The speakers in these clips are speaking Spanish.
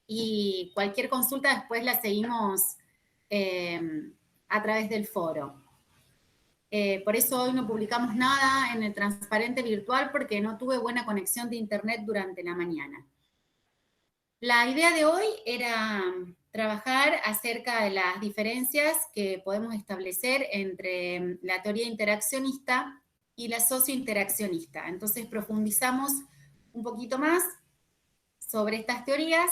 y cualquier consulta después la seguimos a través del foro. Por eso hoy no publicamos nada en el transparente virtual porque no tuve buena conexión de internet durante la mañana. La idea de hoy era trabajar acerca de las diferencias que podemos establecer entre la teoría interaccionista y la sociointeraccionista. Entonces profundizamos un poquito más sobre estas teorías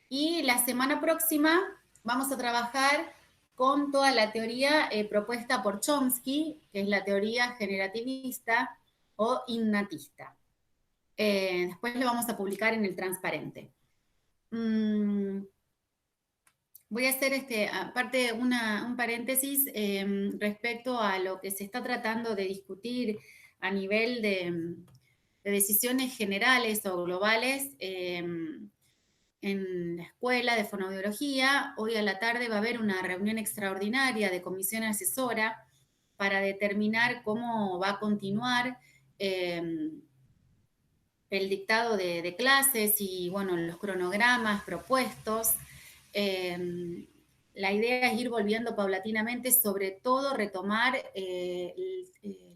y la semana próxima vamos a trabajar con toda la teoría propuesta por Chomsky, que es la teoría generativista o innatista. Después lo vamos a publicar en el transparente. Voy a hacer aparte un paréntesis respecto a lo que se está tratando de discutir a nivel de decisiones generales o globales en la escuela de fonoaudiología. Hoy a la tarde va a haber una reunión extraordinaria de comisión asesora para determinar cómo va a continuar el dictado de clases y, bueno, los cronogramas propuestos. La idea es ir volviendo paulatinamente, sobre todo retomar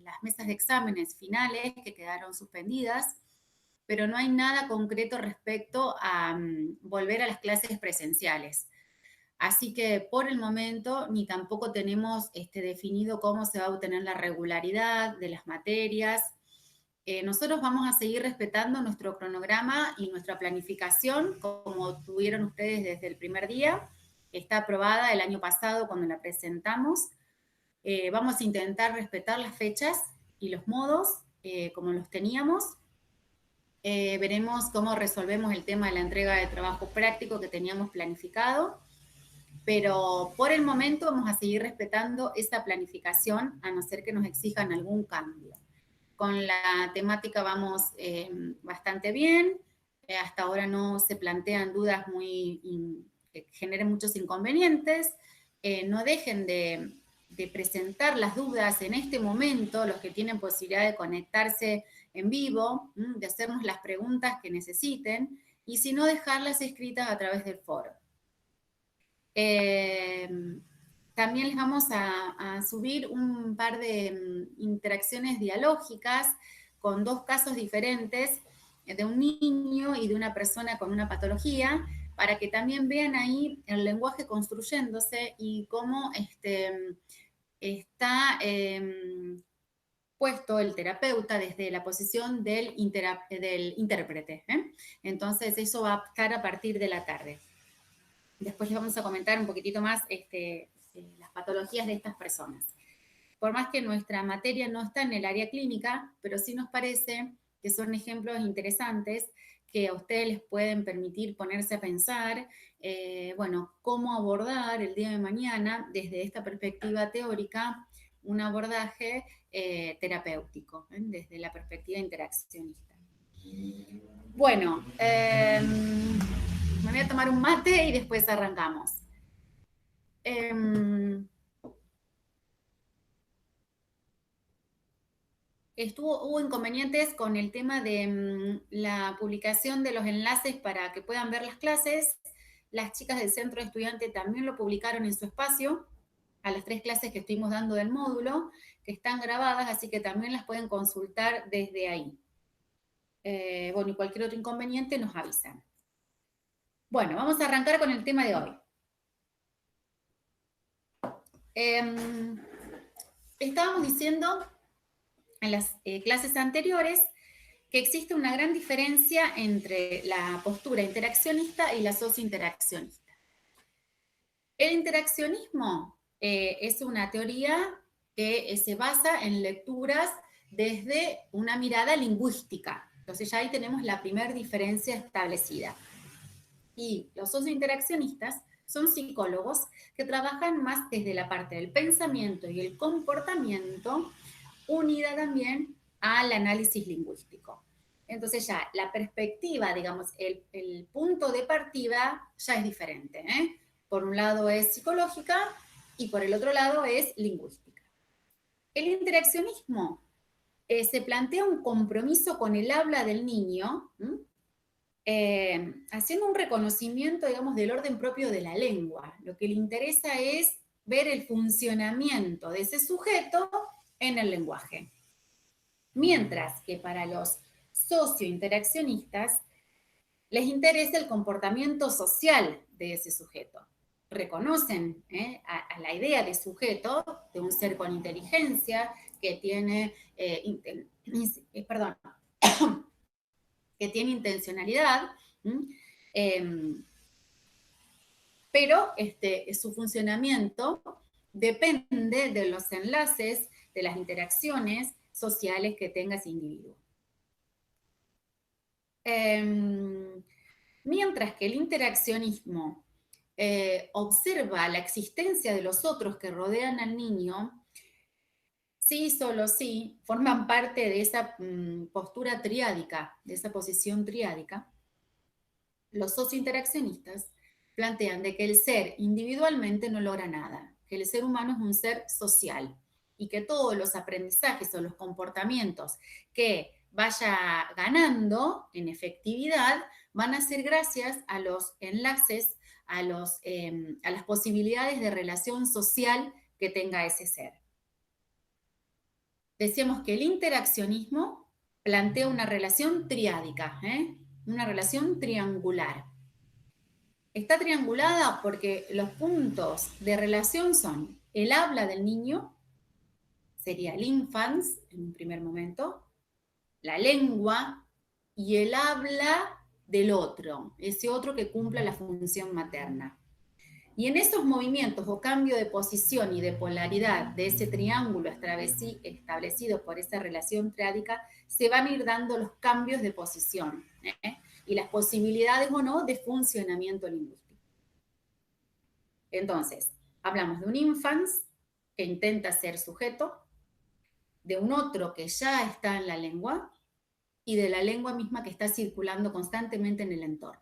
las mesas de exámenes finales que quedaron suspendidas, pero no hay nada concreto respecto a volver a las clases presenciales. Así que por el momento ni tampoco tenemos definido cómo se va a obtener la regularidad de las materias. Nosotros vamos a seguir respetando nuestro cronograma y nuestra planificación, como tuvieron ustedes desde el primer día. Está aprobada el año pasado cuando la presentamos. Vamos a intentar respetar las fechas y los modos como los teníamos. Veremos cómo resolvemos el tema de la entrega de trabajo práctico que teníamos planificado. Pero por el momento vamos a seguir respetando esa planificación, a no ser que nos exijan algún cambio. Con la temática vamos bastante bien. Hasta ahora no se plantean dudas que generen muchos inconvenientes. No dejen de presentar las dudas en este momento, los que tienen posibilidad de conectarse en vivo, de hacernos las preguntas que necesiten, y si no, dejarlas escritas a través del foro. También les vamos a subir un par de interacciones dialógicas con dos casos diferentes, de un niño y de una persona con una patología, para que también vean ahí el lenguaje construyéndose y cómo está puesto el terapeuta desde la posición del intérprete. Entonces eso va a estar a partir de la tarde. Después les vamos a comentar un poquitito más las patologías de estas personas. Por más que nuestra materia no está en el área clínica, pero sí nos parece que son ejemplos interesantes que a ustedes les pueden permitir ponerse a pensar, bueno, cómo abordar el día de mañana desde esta perspectiva teórica un abordaje terapéutico, desde la perspectiva interaccionista. Bueno, me voy a tomar un mate y después arrancamos. Hubo inconvenientes con el tema de la publicación de los enlaces para que puedan ver las clases. Las chicas del centro de estudiante también lo publicaron en su espacio, a las 3 clases que estuvimos dando del módulo, que están grabadas, así que también las pueden consultar desde ahí. Bueno, y cualquier otro inconveniente nos avisan. Bueno, vamos a arrancar con el tema de hoy. Estábamos diciendo en las clases anteriores que existe una gran diferencia entre la postura interaccionista y la sociointeraccionista. El interaccionismo es una teoría que se basa en lecturas desde una mirada lingüística. Entonces ya ahí tenemos la primera diferencia establecida. Y los sociointeraccionistas son psicólogos que trabajan más desde la parte del pensamiento y el comportamiento, unida también al análisis lingüístico. Entonces ya la perspectiva, digamos, el punto de partida ya es diferente. Por un lado es psicológica y por el otro lado es lingüística. El interaccionismo se plantea un compromiso con el habla del niño, haciendo un reconocimiento, digamos, del orden propio de la lengua. Lo que le interesa es ver el funcionamiento de ese sujeto en el lenguaje. Mientras que para los sociointeraccionistas les interesa el comportamiento social de ese sujeto. Reconocen a la idea de sujeto, de un ser con inteligencia, que tiene, que tiene intencionalidad, pero su funcionamiento depende de los enlaces, de las interacciones sociales que tenga ese individuo. Mientras que el interaccionismo observa la existencia de los otros que rodean al niño, sí, solo sí, forman parte de esa postura triádica, de esa posición triádica. Los sociointeraccionistas plantean de que el ser individualmente no logra nada, que el ser humano es un ser social y que todos los aprendizajes o los comportamientos que vaya ganando en efectividad van a ser gracias a los enlaces, a las posibilidades de relación social que tenga ese ser. Decíamos que el interaccionismo plantea una relación triádica, una relación triangular. Está triangulada porque los puntos de relación son el habla del niño, sería el infans en un primer momento, la lengua y el habla del otro, ese otro que cumpla la función materna. Y en esos movimientos o cambio de posición y de polaridad de ese triángulo establecido por esa relación triádica, se van a ir dando los cambios de posición y las posibilidades o no de funcionamiento lingüístico. Entonces, hablamos de un infans que intenta ser sujeto, de un otro que ya está en la lengua y de la lengua misma que está circulando constantemente en el entorno.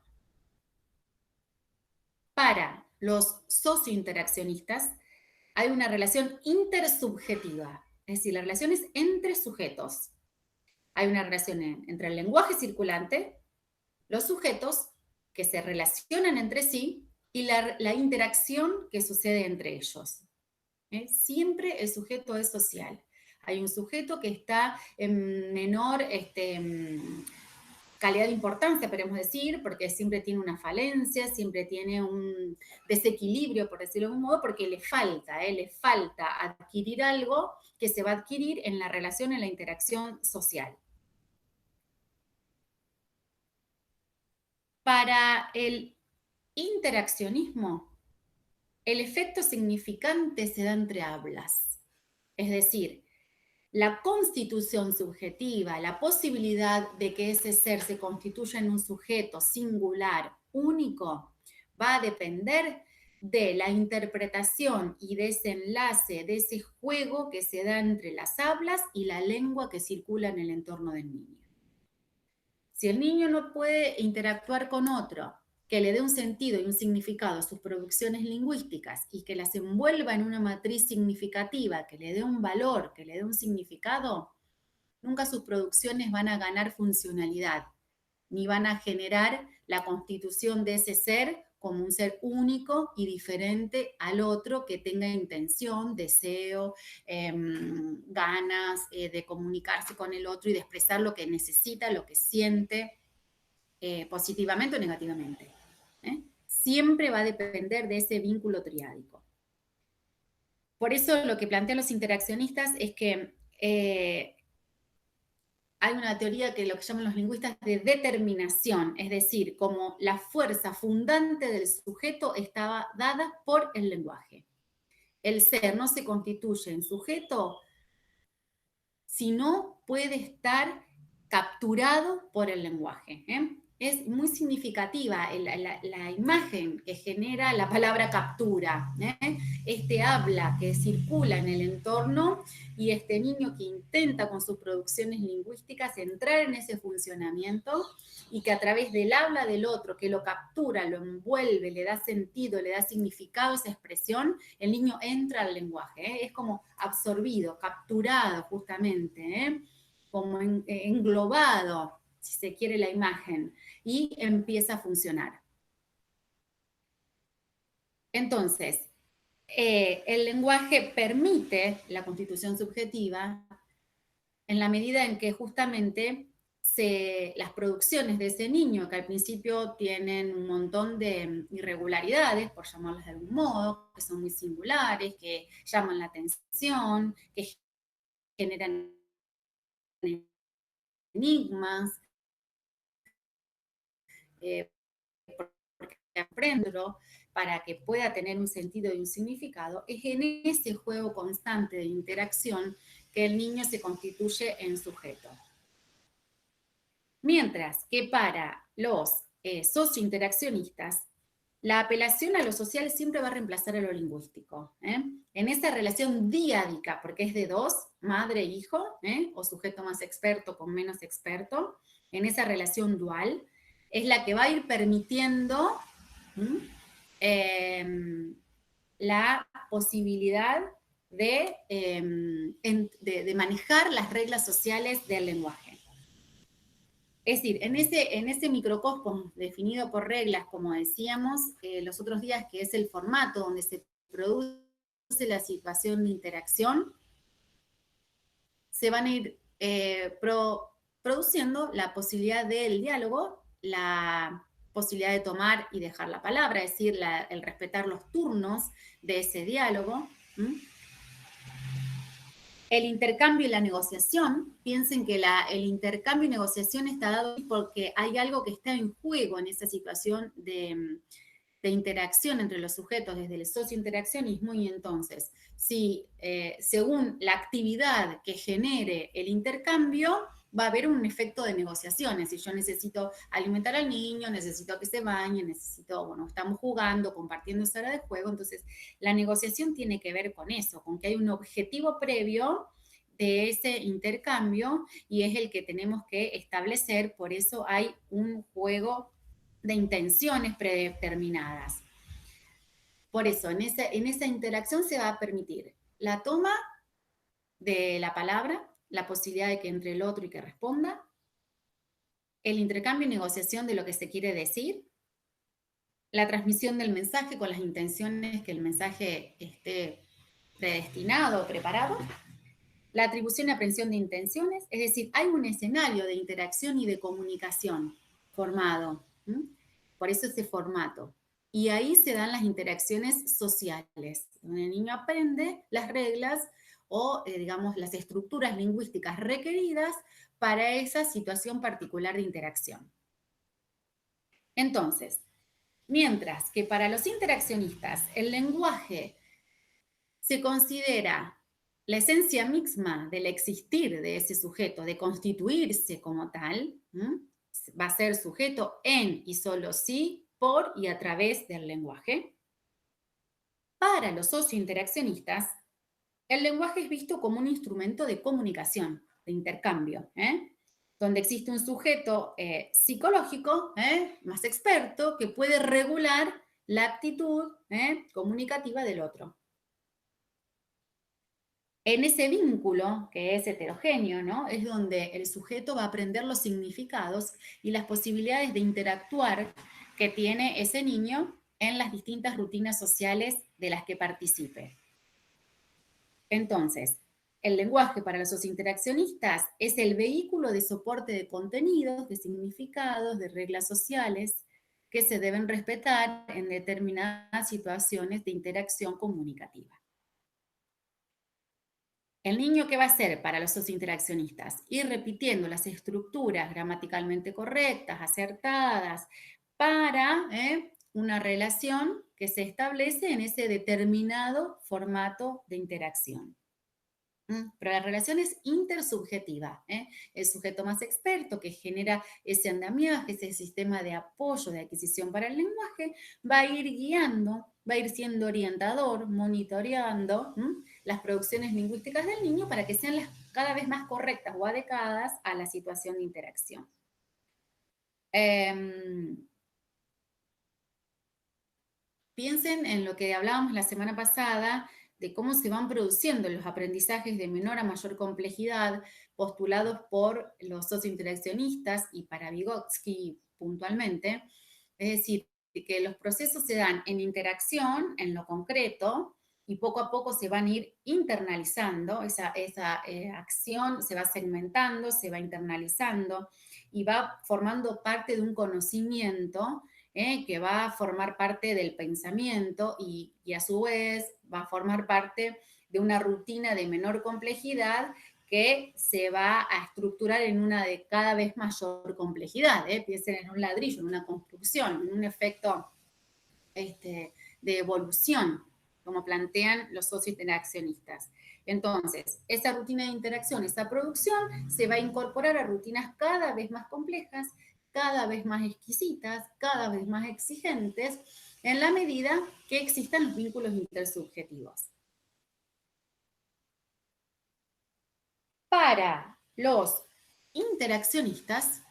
Para los sociointeraccionistas hay una relación intersubjetiva, es decir, la relación es entre sujetos. Hay una relación entre el lenguaje circulante, los sujetos que se relacionan entre sí y la interacción que sucede entre ellos. Siempre el sujeto es social. Hay un sujeto que está en menor calidad de importancia, podemos decir, porque siempre tiene una falencia, siempre tiene un desequilibrio, por decirlo de algún modo, porque le falta adquirir algo que se va a adquirir en la relación, en la interacción social. Para el interaccionismo, el efecto significante se da entre hablas. Es decir, la constitución subjetiva, la posibilidad de que ese ser se constituya en un sujeto singular, único, va a depender de la interpretación y de ese enlace, de ese juego que se da entre las hablas y la lengua que circula en el entorno del niño. Si el niño no puede interactuar con otro, que le dé un sentido y un significado a sus producciones lingüísticas y que las envuelva en una matriz significativa, que le dé un valor, que le dé un significado, nunca sus producciones van a ganar funcionalidad, ni van a generar la constitución de ese ser como un ser único y diferente al otro que tenga intención, deseo, ganas de comunicarse con el otro y de expresar lo que necesita, lo que siente, positivamente o negativamente. Siempre va a depender de ese vínculo triádico. Por eso lo que plantean los interaccionistas es que hay una teoría que lo que llaman los lingüistas de determinación, es decir, como la fuerza fundante del sujeto estaba dada por el lenguaje. El ser no se constituye en sujeto si no puede estar capturado por el lenguaje. Es muy significativa la imagen que genera la palabra captura, este habla que circula en el entorno y este niño que intenta con sus producciones lingüísticas entrar en ese funcionamiento y que a través del habla del otro, que lo captura, lo envuelve, le da sentido, le da significado a esa expresión, el niño entra al lenguaje, es como absorbido, capturado justamente, como englobado si se quiere, la imagen, y empieza a funcionar. Entonces, el lenguaje permite la constitución subjetiva en la medida en que justamente las producciones de ese niño, que al principio tienen un montón de irregularidades, por llamarlas de algún modo, que son muy singulares, que llaman la atención, que generan enigmas, porque aprendo para que pueda tener un sentido y un significado, es en ese juego constante de interacción que el niño se constituye en sujeto. Mientras que para los sociointeraccionistas, la apelación a lo social siempre va a reemplazar a lo lingüístico. En esa relación diádica, porque es de dos, madre e hijo, o sujeto más experto con menos experto, en esa relación dual, es la que va a ir permitiendo la posibilidad de manejar las reglas sociales del lenguaje. Es decir, en ese microcosmos definido por reglas, como decíamos los otros días, que es el formato donde se produce la situación de interacción, se van a ir produciendo la posibilidad del diálogo, la posibilidad de tomar y dejar la palabra, es decir, el respetar los turnos de ese diálogo. El intercambio y la negociación, piensen que el intercambio y negociación está dado porque hay algo que está en juego en esa situación de interacción entre los sujetos desde el sociointeraccionismo, y entonces, si según la actividad que genere el intercambio, va a haber un efecto de negociaciones. Si yo necesito alimentar al niño, necesito que se bañe, bueno, estamos jugando, compartiendo esa hora de juego, entonces la negociación tiene que ver con eso, con que hay un objetivo previo de ese intercambio y es el que tenemos que establecer, por eso hay un juego de intenciones predeterminadas. Por eso, en esa interacción se va a permitir la toma de la palabra, la posibilidad de que entre el otro y que responda, el intercambio y negociación de lo que se quiere decir, la transmisión del mensaje con las intenciones que el mensaje esté predestinado o preparado, la atribución y aprehensión de intenciones, es decir, hay un escenario de interacción y de comunicación formado, por eso ese formato. Y ahí se dan las interacciones sociales, donde el niño aprende las reglas o, digamos, las estructuras lingüísticas requeridas para esa situación particular de interacción. Entonces, mientras que para los interaccionistas el lenguaje se considera la esencia misma del existir de ese sujeto, de constituirse como tal, va a ser sujeto en y solo sí, por y a través del lenguaje. Para los sociointeraccionistas, el lenguaje es visto como un instrumento de comunicación, de intercambio, donde existe un sujeto psicológico más experto que puede regular la actitud comunicativa del otro. En ese vínculo, que es heterogéneo, ¿no? Es donde el sujeto va a aprender los significados y las posibilidades de interactuar que tiene ese niño en las distintas rutinas sociales de las que participe. Entonces, el lenguaje para los interaccionistas es el vehículo de soporte de contenidos, de significados, de reglas sociales que se deben respetar en determinadas situaciones de interacción comunicativa. El niño, ¿qué va a hacer para los sociointeraccionistas? Ir repitiendo las estructuras gramaticalmente correctas, acertadas, para una relación que se establece en ese determinado formato de interacción. Pero la relación es intersubjetiva. El sujeto más experto que genera ese andamiaje, ese sistema de apoyo, de adquisición para el lenguaje, va a ir guiando, va a ir siendo orientador, monitoreando las producciones lingüísticas del niño para que sean cada vez más correctas o adecuadas a la situación de interacción. Piensen en lo que hablábamos la semana pasada de cómo se van produciendo los aprendizajes de menor a mayor complejidad postulados por los sociointeraccionistas y para Vygotsky puntualmente. Es decir, que los procesos se dan en interacción, en lo concreto, y poco a poco se van a ir internalizando, esa acción se va segmentando, se va internalizando y va formando parte de un conocimiento que va a formar parte del pensamiento y a su vez va a formar parte de una rutina de menor complejidad que se va a estructurar en una de cada vez mayor complejidad. Piensen en un ladrillo, en una construcción, en un efecto de evolución, como plantean los sociointeraccionistas. Entonces, esa rutina de interacción, esa producción, se va a incorporar a rutinas cada vez más complejas, cada vez más exquisitas, cada vez más exigentes, en la medida que existan los vínculos intersubjetivos. Para los interaccionistas,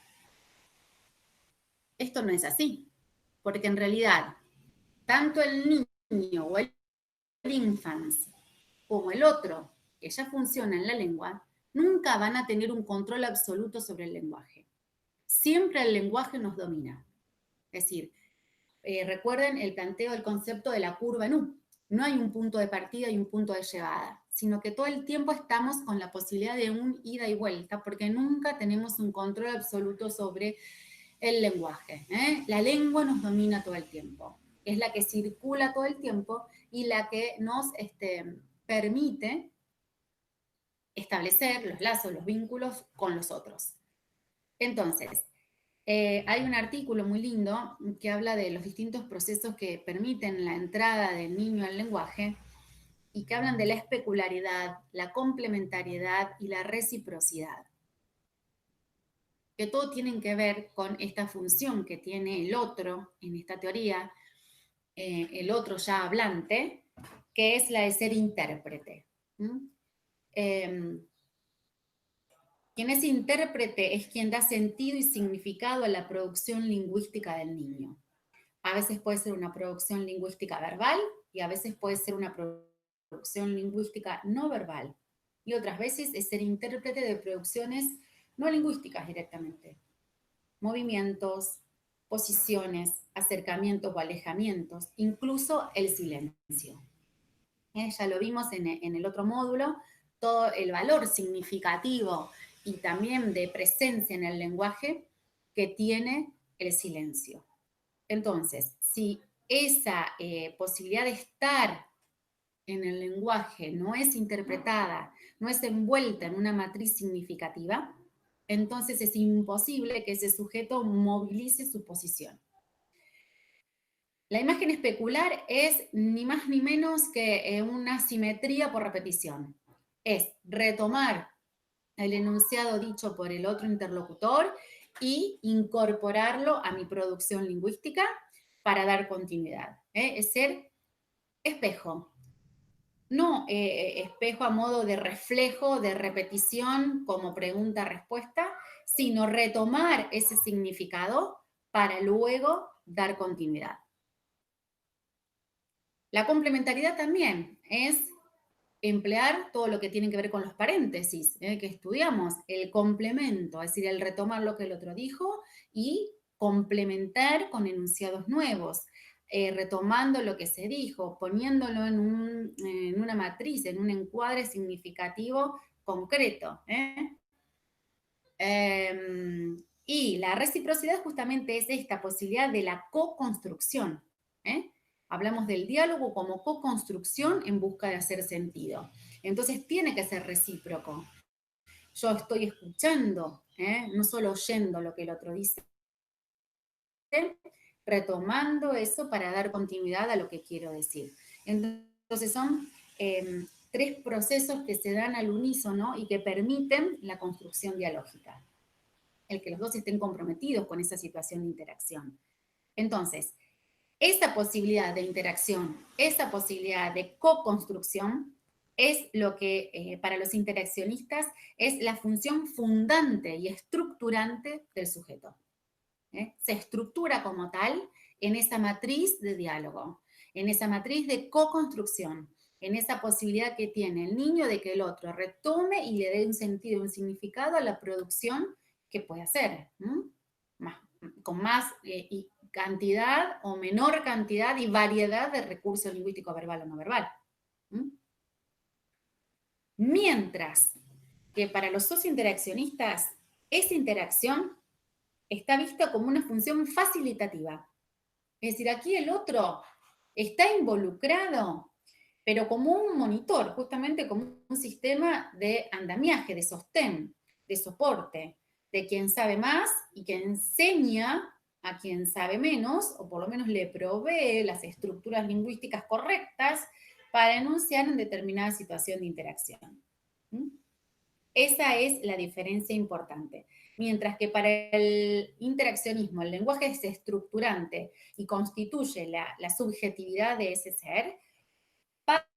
esto no es así, porque en realidad, tanto el niño o el infans como el otro, que ya funciona en la lengua, nunca van a tener un control absoluto sobre el lenguaje. Siempre el lenguaje nos domina. Es decir, recuerden el planteo del concepto de la curva en U. No hay un punto de partida y un punto de llegada, sino que todo el tiempo estamos con la posibilidad de un ida y vuelta, porque nunca tenemos un control absoluto sobre el lenguaje. La lengua nos domina todo el tiempo. Es la que circula todo el tiempo y la que nos permite establecer los lazos, los vínculos con los otros. Entonces, hay un artículo muy lindo que habla de los distintos procesos que permiten la entrada del niño al lenguaje y que hablan de la especularidad, la complementariedad y la reciprocidad, que todo tienen que ver con esta función que tiene el otro en esta teoría, el otro ya hablante, que es la de ser intérprete. Quien es intérprete es quien da sentido y significado a la producción lingüística del niño. A veces puede ser una producción lingüística verbal y a veces puede ser una producción lingüística no verbal. Y otras veces es ser intérprete de producciones no lingüísticas directamente. Movimientos, posiciones, acercamientos o alejamientos, incluso el silencio. Ya lo vimos en el otro módulo, todo el valor significativo y también de presencia en el lenguaje que tiene el silencio. Entonces, si esa posibilidad de estar en el lenguaje no es interpretada, no es envuelta en una matriz significativa, entonces es imposible que ese sujeto movilice su posición. La imagen especular es ni más ni menos que una simetría por repetición. Es retomar el enunciado dicho por el otro interlocutor y incorporarlo a mi producción lingüística para dar continuidad. Es ser espejo. No espejo a modo de reflejo, de repetición como pregunta-respuesta, sino retomar ese significado para luego dar continuidad. La complementariedad también es emplear todo lo que tiene que ver con los paréntesis, que estudiamos, el complemento, es decir, el retomar lo que el otro dijo y complementar con enunciados nuevos, retomando lo que se dijo, poniéndolo en una matriz, en un encuadre significativo concreto. Y la reciprocidad justamente es esta posibilidad de la co-construcción. Hablamos del diálogo como co-construcción en busca de hacer sentido. Entonces tiene que ser recíproco. Yo estoy escuchando, no solo oyendo lo que el otro dice, retomando eso para dar continuidad a lo que quiero decir. Entonces son tres procesos que se dan al unísono y que permiten la construcción dialógica. El que los dos estén comprometidos con esa situación de interacción. Entonces, esa posibilidad de interacción, esa posibilidad de co-construcción, es lo que para los interaccionistas es la función fundante y estructurante del sujeto. Se estructura como tal en esa matriz de diálogo, en esa matriz de co-construcción, en esa posibilidad que tiene el niño de que el otro retome y le dé un sentido, un significado a la producción que puede hacer, con más cantidad o menor cantidad y variedad de recursos lingüísticos verbal o no verbal. Mientras que para los sociointeraccionistas, esa interacción está vista como una función facilitativa. Es decir, aquí el otro está involucrado, pero como un monitor, justamente como un sistema de andamiaje, de sostén, de soporte, de quien sabe más y que enseña a quien sabe menos, o por lo menos le provee las estructuras lingüísticas correctas para enunciar en determinada situación de interacción. Esa es la diferencia importante. Mientras que para el interaccionismo el lenguaje es estructurante y constituye la subjetividad de ese ser,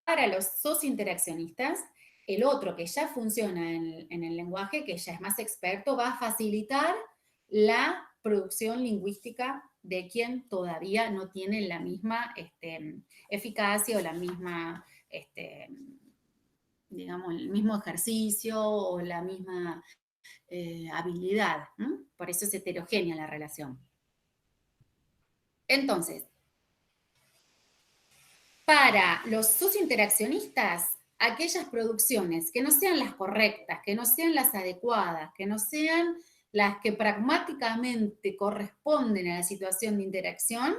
para los socinteraccionistas, el otro que ya funciona en el lenguaje, que ya es más experto, va a facilitar la producción lingüística de quien todavía no tiene la misma eficacia o la misma, digamos, el mismo ejercicio o la misma habilidad. Por eso es heterogénea la relación. Entonces, para los socinteraccionistas, aquellas producciones que no sean las correctas, que no sean las adecuadas, que no sean las que pragmáticamente corresponden a la situación de interacción,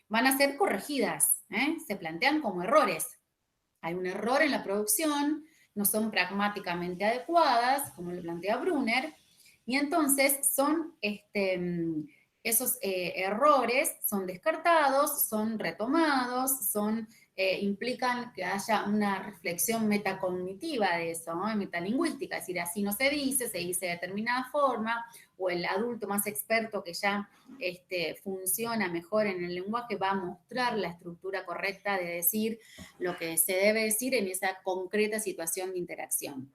van a ser corregidas, se plantean como errores. Hay un error en la producción, no son pragmáticamente adecuadas, como lo plantea Brunner, y entonces son esos errores son descartados, son retomados, implican que haya una reflexión metacognitiva de eso, ¿no? Metalingüística, es decir, así no se dice de determinada forma, o el adulto más experto que ya funciona mejor en el lenguaje va a mostrar la estructura correcta de decir lo que se debe decir en esa concreta situación de interacción.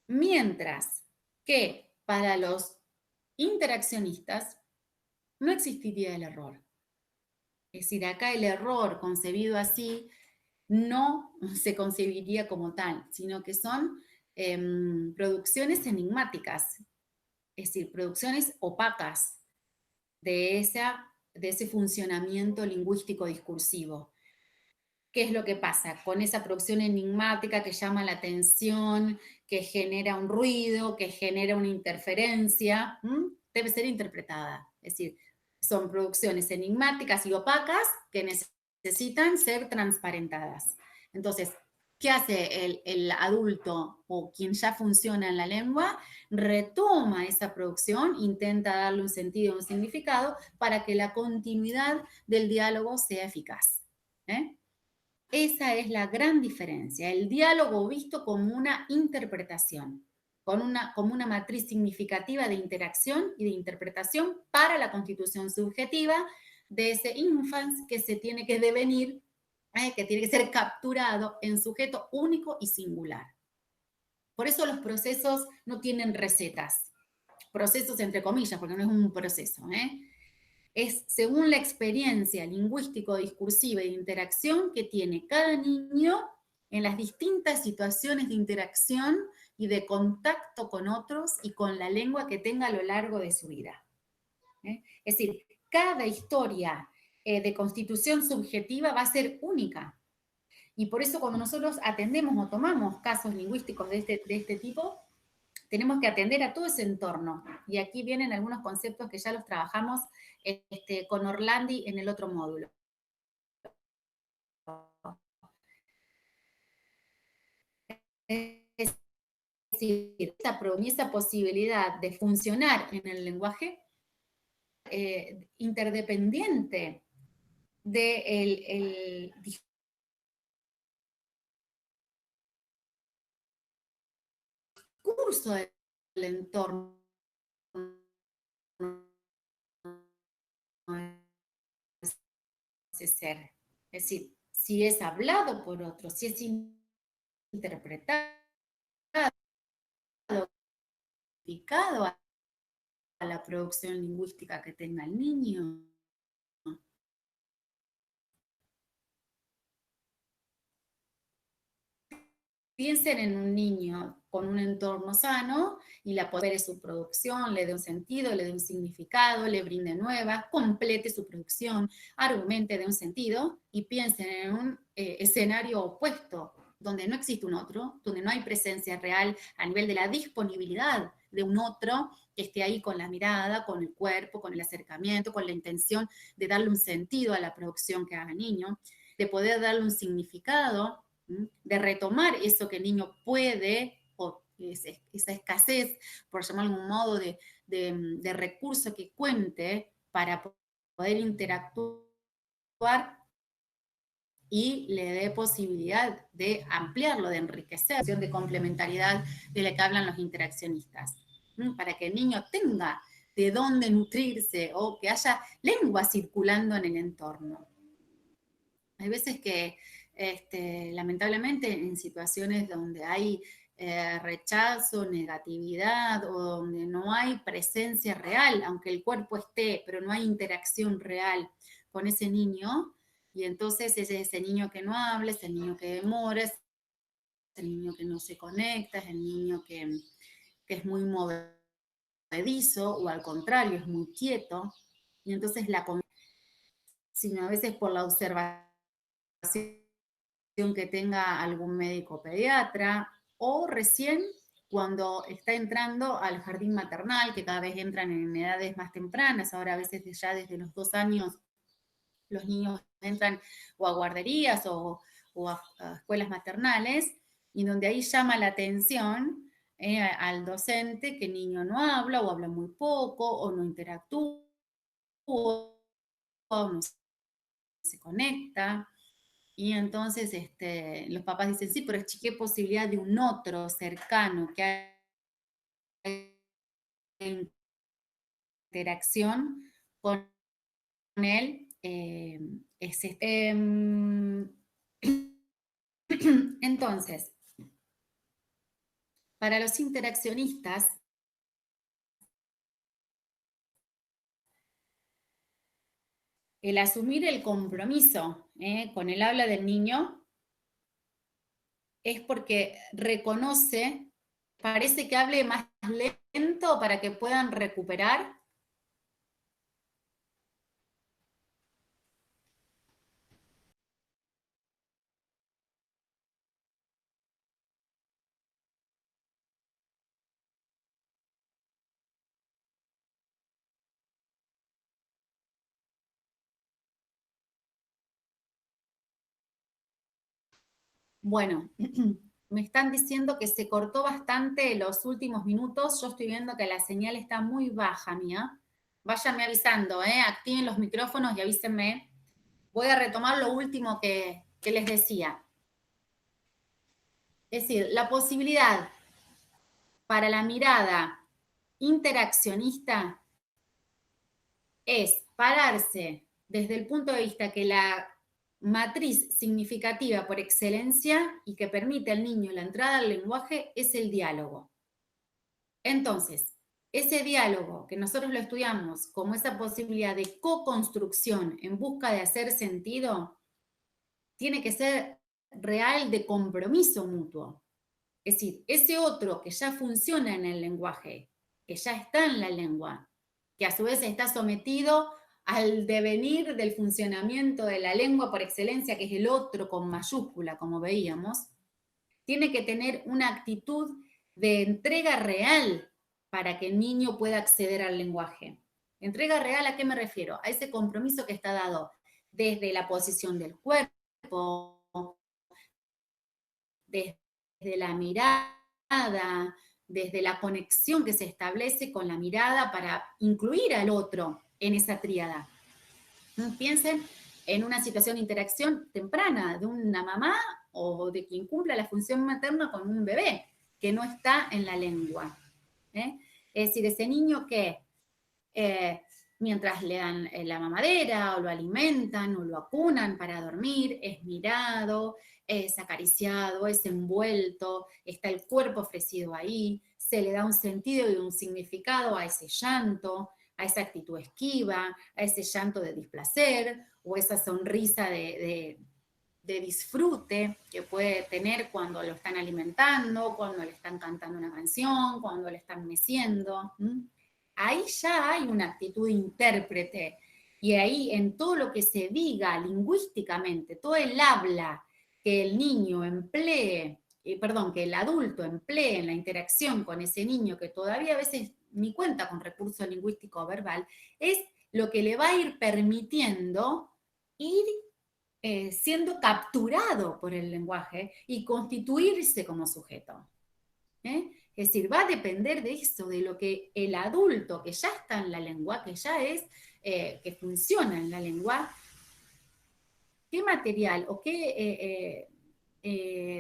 Mientras que para los interaccionistas no existiría el error. Es decir, acá el error concebido así no se concebiría como tal, sino que son producciones enigmáticas, es decir, producciones opacas de ese funcionamiento lingüístico discursivo. ¿Qué es lo que pasa? Con esa producción enigmática que llama la atención, que genera un ruido, que genera una interferencia, debe ser interpretada. Es decir, son producciones enigmáticas y opacas que necesitan ser transparentadas. Entonces, ¿qué hace el adulto o quien ya funciona en la lengua? Retoma esa producción, intenta darle un sentido, un significado, para que la continuidad del diálogo sea eficaz. Esa es la gran diferencia, el diálogo visto como una interpretación, como una matriz significativa de interacción y de interpretación para la constitución subjetiva de ese infans que se tiene que devenir, que tiene que ser capturado en sujeto único y singular. Por eso los procesos no tienen recetas, procesos entre comillas, porque no es un proceso, es según la experiencia lingüístico-discursiva y de interacción que tiene cada niño en las distintas situaciones de interacción y de contacto con otros y con la lengua que tenga a lo largo de su vida. Es decir, cada historia de constitución subjetiva va a ser única. Y por eso cuando nosotros atendemos o tomamos casos lingüísticos de este tipo, tenemos que atender a todo ese entorno. Y aquí vienen algunos conceptos que ya los trabajamos con Orlandi en el otro módulo. Es decir, esa posibilidad de funcionar en el lenguaje interdependiente del discurso del entorno ese ser. Es decir, si es hablado por otros, si es interpretado, aplicado a la producción lingüística que tenga el niño. piensen en un niño con un entorno sano y la poder su producción, le dé un sentido, le dé un significado, le brinde nuevas, complete su producción, argumente, dé un sentido, y piensen en un escenario opuesto, donde no existe un otro, donde no hay presencia real a nivel de la disponibilidad de un otro que esté ahí con la mirada, con el cuerpo, con el acercamiento, con la intención de darle un sentido a la producción que haga el niño, de poder darle un significado, de retomar eso que el niño puede, o esa escasez, por llamarlo de algún modo, de recurso que cuente para poder interactuar y le dé posibilidad de ampliarlo, de enriquecer, de complementariedad de la que hablan los interaccionistas, para que el niño tenga de dónde nutrirse o que haya lengua circulando en el entorno. Hay veces que, lamentablemente, en situaciones donde hay rechazo, negatividad, o donde no hay presencia real, aunque el cuerpo esté, pero no hay interacción real con ese niño, y entonces es ese niño que no habla, es el niño que demora, es el niño que no se conecta, es el niño que es muy movedizo, o al contrario, es muy quieto, y entonces sino a veces por la observación que tenga algún médico pediatra, o recién cuando está entrando al jardín maternal, que cada vez entran en edades más tempranas, ahora a veces ya desde los 2 años los niños entran o a guarderías o a escuelas maternales, y donde ahí llama la atención al docente que el niño no habla, o habla muy poco, o no interactúa, o no se conecta. Y entonces los papás dicen, sí, pero es que hay posibilidad de un otro cercano, que hay interacción con él. Entonces, para los interaccionistas, el asumir el compromiso con el habla del niño es porque reconoce, parece que hable más lento para que puedan recuperar. Bueno, me están diciendo que se cortó bastante los últimos minutos. Yo estoy viendo que la señal está muy baja mía. Váyanme avisando, activen los micrófonos y avísenme. Voy a retomar lo último que les decía. Es decir, la posibilidad para la mirada interaccionista es pararse desde el punto de vista que la matriz significativa por excelencia y que permite al niño la entrada al lenguaje es el diálogo. Entonces, ese diálogo que nosotros lo estudiamos como esa posibilidad de co-construcción en busca de hacer sentido, tiene que ser real, de compromiso mutuo. Es decir, ese otro que ya funciona en el lenguaje, que ya está en la lengua, que a su vez está sometido al devenir del funcionamiento de la lengua por excelencia, que es el otro con mayúscula, como veíamos, tiene que tener una actitud de entrega real para que el niño pueda acceder al lenguaje. ¿Entrega real a qué me refiero? A ese compromiso que está dado desde la posición del cuerpo, desde la mirada, desde la conexión que se establece con la mirada para incluir al otro en esa tríada. Piensen en una situación de interacción temprana de una mamá o de quien cumpla la función materna con un bebé que no está en la lengua. Es decir, ese niño que mientras le dan la mamadera o lo alimentan o lo acunan para dormir, es mirado, es acariciado, es envuelto, está el cuerpo ofrecido ahí, se le da un sentido y un significado a ese llanto, a esa actitud esquiva, a ese llanto de displacer o esa sonrisa de de disfrute que puede tener cuando lo están alimentando, cuando le están cantando una canción, cuando le están meciendo. Ahí ya hay una actitud de intérprete. Y ahí en todo lo que se diga lingüísticamente, todo el habla que el niño emplee, que el adulto emplee en la interacción con ese niño que todavía a veces ni cuenta con recurso lingüístico o verbal, es lo que le va a ir permitiendo ir siendo capturado por el lenguaje y constituirse como sujeto. Es decir, va a depender de eso, de lo que el adulto que ya está en la lengua, que ya es, que funciona en la lengua, qué material o qué,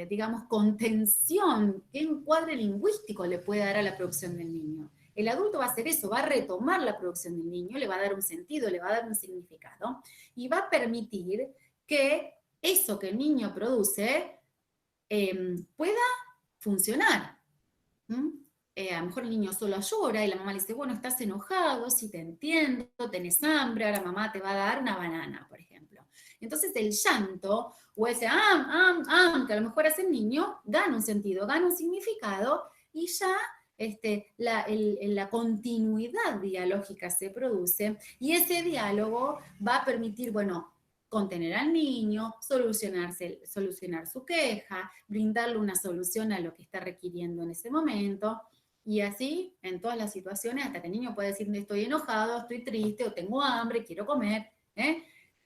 digamos, contención, qué encuadre lingüístico le puede dar a la producción del niño. El adulto va a hacer eso, va a retomar la producción del niño, le va a dar un sentido, le va a dar un significado y va a permitir que eso que el niño produce pueda funcionar. A lo mejor el niño solo llora y la mamá le dice, bueno, estás enojado, sí te entiendo, tenés hambre, ahora mamá te va a dar una banana, por ejemplo. Entonces el llanto, o ese que a lo mejor hace el niño, gana un sentido, gana un significado, y ya la continuidad dialógica se produce, y ese diálogo va a permitir, bueno, contener al niño, solucionar su queja, brindarle una solución a lo que está requiriendo en ese momento, y así en todas las situaciones, hasta que el niño puede decir, estoy enojado, estoy triste, o tengo hambre, quiero comer,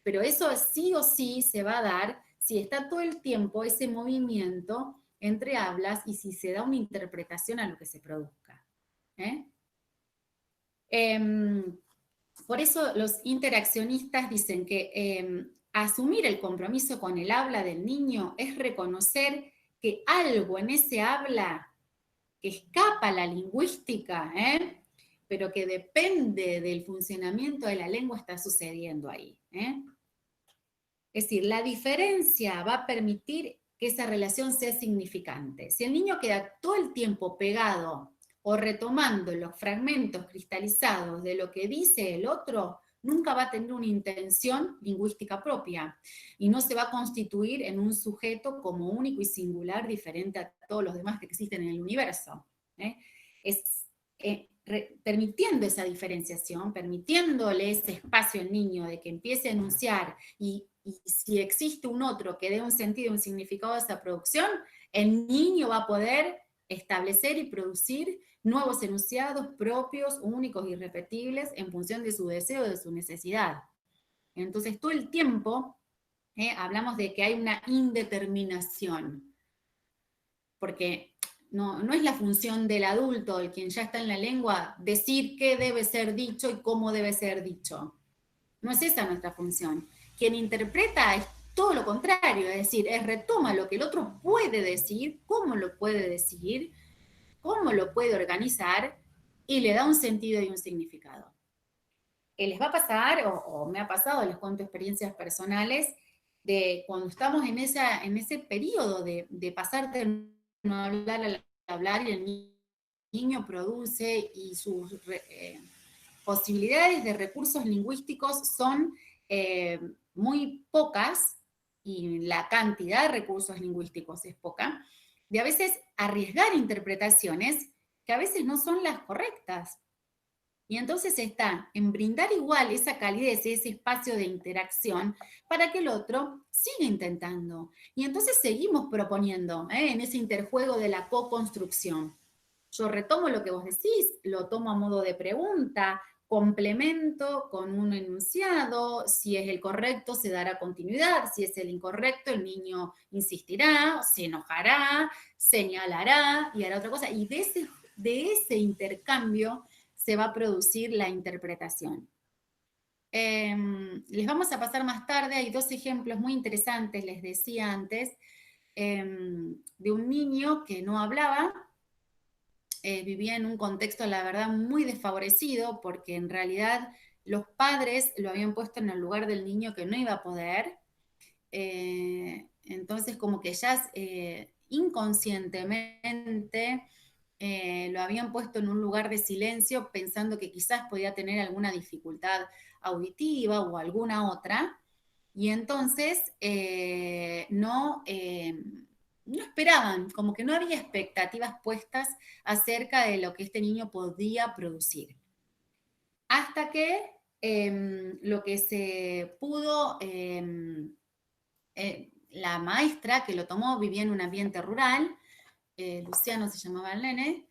pero eso sí o sí se va a dar si está todo el tiempo ese movimiento entre hablas y si se da una interpretación a lo que se produzca. Por eso los interaccionistas dicen que asumir el compromiso con el habla del niño es reconocer que algo en ese habla que escapa a la lingüística, pero que depende del funcionamiento de la lengua, está sucediendo ahí. Es decir, la diferencia va a permitir que esa relación sea significante. Si el niño queda todo el tiempo pegado o retomando los fragmentos cristalizados de lo que dice el otro, nunca va a tener una intención lingüística propia y no se va a constituir en un sujeto como único y singular, diferente a todos los demás que existen en el universo. Permitiendo esa diferenciación, permitiéndole ese espacio al niño de que empiece a enunciar y si existe un otro que dé un sentido, un significado a esa producción, el niño va a poder establecer y producir nuevos enunciados propios, únicos, irrepetibles, en función de su deseo, de su necesidad. Entonces, todo el tiempo hablamos de que hay una indeterminación, porque no es la función del adulto, el quien ya está en la lengua, decir qué debe ser dicho y cómo debe ser dicho. No es esa nuestra función. Quien interpreta es todo lo contrario, es decir, retoma lo que el otro puede decir, cómo lo puede decir, cómo lo puede organizar, y le da un sentido y un significado. Les va a pasar, o me ha pasado, les cuento experiencias personales, de cuando estamos en ese periodo de pasar de no hablar al hablar, y el niño produce y sus posibilidades de recursos lingüísticos son muy pocas, y la cantidad de recursos lingüísticos es poca, de a veces arriesgar interpretaciones que a veces no son las correctas. Y entonces está en brindar igual esa calidez, ese espacio de interacción, para que el otro siga intentando. Y entonces seguimos proponiendo en ese interjuego de la co-construcción. Yo retomo lo que vos decís, lo tomo a modo de pregunta, complemento con un enunciado, si es el correcto se dará continuidad, si es el incorrecto el niño insistirá, se enojará, señalará y hará otra cosa. Y de ese intercambio se va a producir la interpretación. Les vamos a pasar más tarde, hay dos ejemplos muy interesantes, les decía antes, de un niño que no hablaba, vivía en un contexto, la verdad, muy desfavorecido, porque en realidad los padres lo habían puesto en el lugar del niño que no iba a poder, entonces como que ya inconscientemente lo habían puesto en un lugar de silencio pensando que quizás podía tener alguna dificultad auditiva o alguna otra, Y entonces no esperaban, como que no había expectativas puestas acerca de lo que este niño podía producir. Hasta que lo que se pudo, la maestra que lo tomó vivía en un ambiente rural, Luciano se llamaba el nene,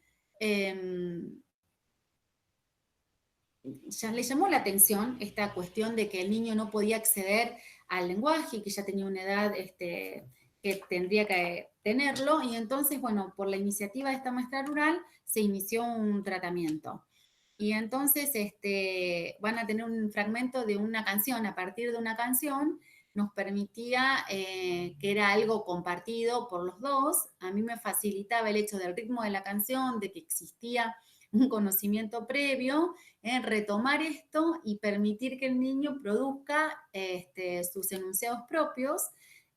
ya le llamó la atención esta cuestión de que el niño no podía acceder al lenguaje y que ya tenía una edad que tendría que tenerlo, y entonces, bueno, por la iniciativa de esta maestra rural se inició un tratamiento. Y entonces van a tener un fragmento de una canción. A partir de una canción nos permitía que era algo compartido por los dos. A mí me facilitaba el hecho del ritmo de la canción, de que existía un conocimiento previo, retomar esto y permitir que el niño produzca sus enunciados propios,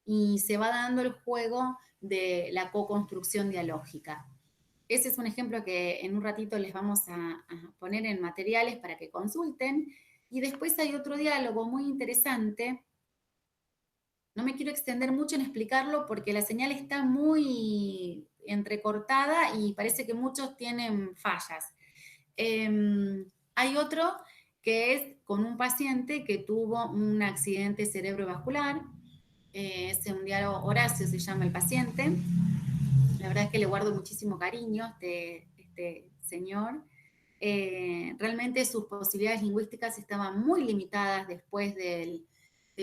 y se va dando el juego de la co-construcción dialógica. Ese es un ejemplo que en un ratito les vamos a poner en materiales para que consulten. Y después hay otro diálogo muy interesante. No me quiero extender mucho en explicarlo porque la señal está muy entrecortada y parece que muchos tienen fallas. Hay otro que es con un paciente que tuvo un accidente cerebrovascular. Es un diálogo, Horacio se llama el paciente. La verdad es que le guardo muchísimo cariño a este señor. Realmente sus posibilidades lingüísticas estaban muy limitadas después de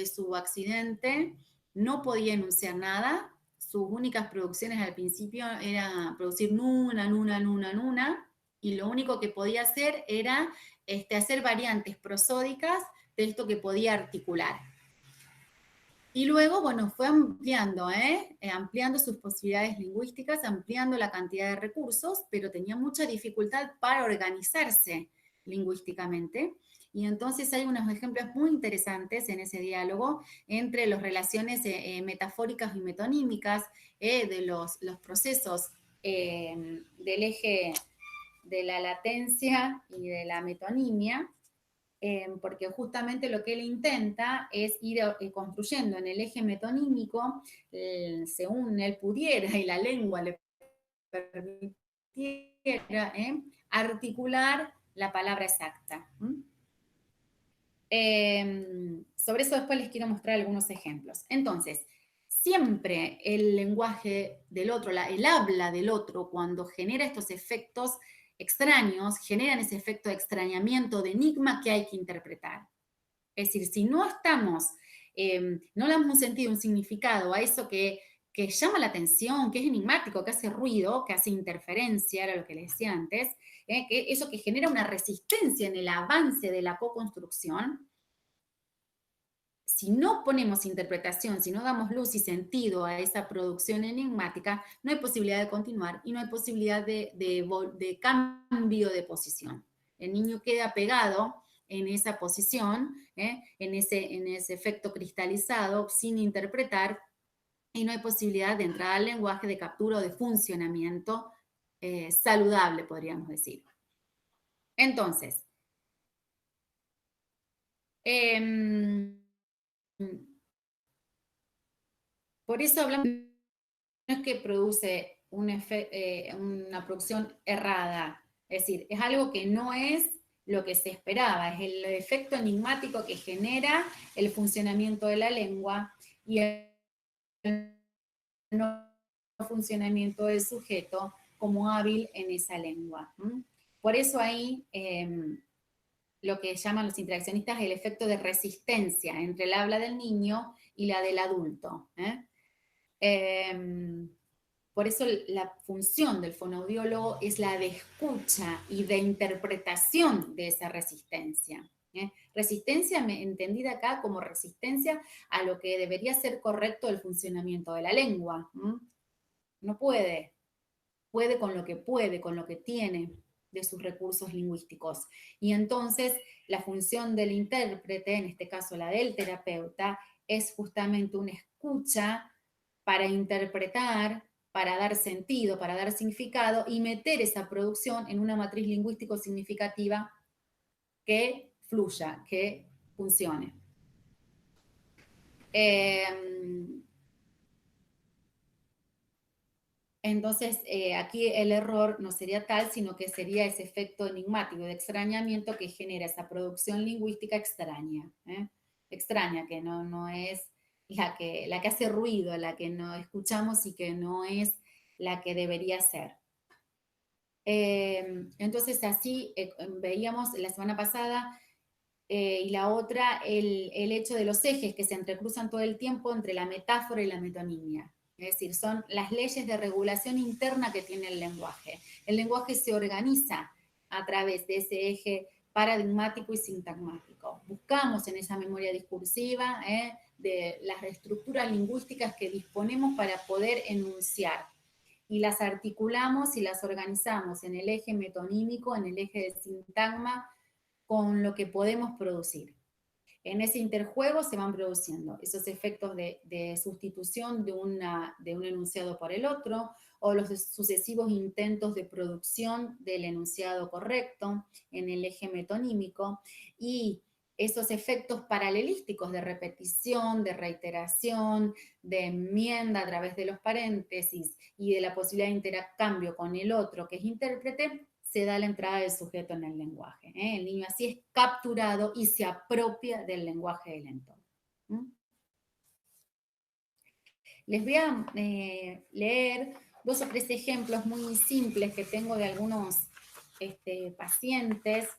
su accidente. No podía enunciar nada. Sus únicas producciones al principio era producir nuna, nuna, nuna, nuna, y lo único que podía hacer era hacer variantes prosódicas de esto que podía articular. Y luego, bueno, fue ampliando sus posibilidades lingüísticas, ampliando la cantidad de recursos, pero tenía mucha dificultad para organizarse lingüísticamente. Y entonces hay unos ejemplos muy interesantes en ese diálogo entre las relaciones metafóricas y metonímicas de los procesos del eje de la latencia y de la metonimia, porque justamente lo que él intenta es ir construyendo en el eje metonímico, según él pudiera y la lengua le permitiera, articular la palabra exacta. Sobre eso después les quiero mostrar algunos ejemplos. Entonces, siempre el lenguaje del otro, el habla del otro, cuando genera estos efectos extraños, generan ese efecto de extrañamiento, de enigma que hay que interpretar. Es decir, si no estamos, no le damos un sentido, un significado a eso que llama la atención, que es enigmático, que hace ruido, que hace interferencia, era lo que les decía antes, que eso que genera una resistencia en el avance de la co-construcción, si no ponemos interpretación, si no damos luz y sentido a esa producción enigmática, no hay posibilidad de continuar y no hay posibilidad de cambio de posición. El niño queda pegado en esa posición, en ese efecto cristalizado, sin interpretar, y no hay posibilidad de entrada al lenguaje, de captura o de funcionamiento saludable, podríamos decir. Entonces, por eso hablamos, no es que produce una producción errada, es decir, es algo que no es lo que se esperaba, es el efecto enigmático que genera el funcionamiento de la lengua y el no funcionamiento del sujeto como hábil en esa lengua. Por eso ahí lo que llaman los interaccionistas el efecto de resistencia entre el habla del niño y la del adulto. Por eso la función del fonoaudiólogo es la de escucha y de interpretación de esa resistencia. Resistencia entendida acá como resistencia a lo que debería ser correcto el funcionamiento de la lengua. No puede con lo que puede, con lo que tiene de sus recursos lingüísticos. Y entonces la función del intérprete, en este caso la del terapeuta, es justamente una escucha para interpretar, para dar sentido, para dar significado y meter esa producción en una matriz lingüístico significativa que fluya, que funcione. Entonces, aquí el error no sería tal, sino que sería ese efecto enigmático de extrañamiento que genera esa producción lingüística extraña, ¿eh? Extraña, que no es la que hace ruido, la que no escuchamos y que no es la que debería ser. Entonces, así veíamos la semana pasada y la otra, el hecho de los ejes que se entrecruzan todo el tiempo entre la metáfora y la metonimia. Es decir, son las leyes de regulación interna que tiene el lenguaje. El lenguaje se organiza a través de ese eje paradigmático y sintagmático. Buscamos en esa memoria discursiva de las estructuras lingüísticas que disponemos para poder enunciar y las articulamos y las organizamos en el eje metonímico, en el eje de sintagma, con lo que podemos producir. En ese interjuego se van produciendo esos efectos de sustitución de un enunciado por el otro, o los sucesivos intentos de producción del enunciado correcto en el eje metonímico, y esos efectos paralelísticos de repetición, de reiteración, de enmienda a través de los paréntesis y de la posibilidad de intercambio con el otro que es intérprete, se da la entrada del sujeto en el lenguaje. El niño así es capturado y se apropia del lenguaje del entorno. Les voy a leer 2 o 3 ejemplos muy simples que tengo de algunos pacientes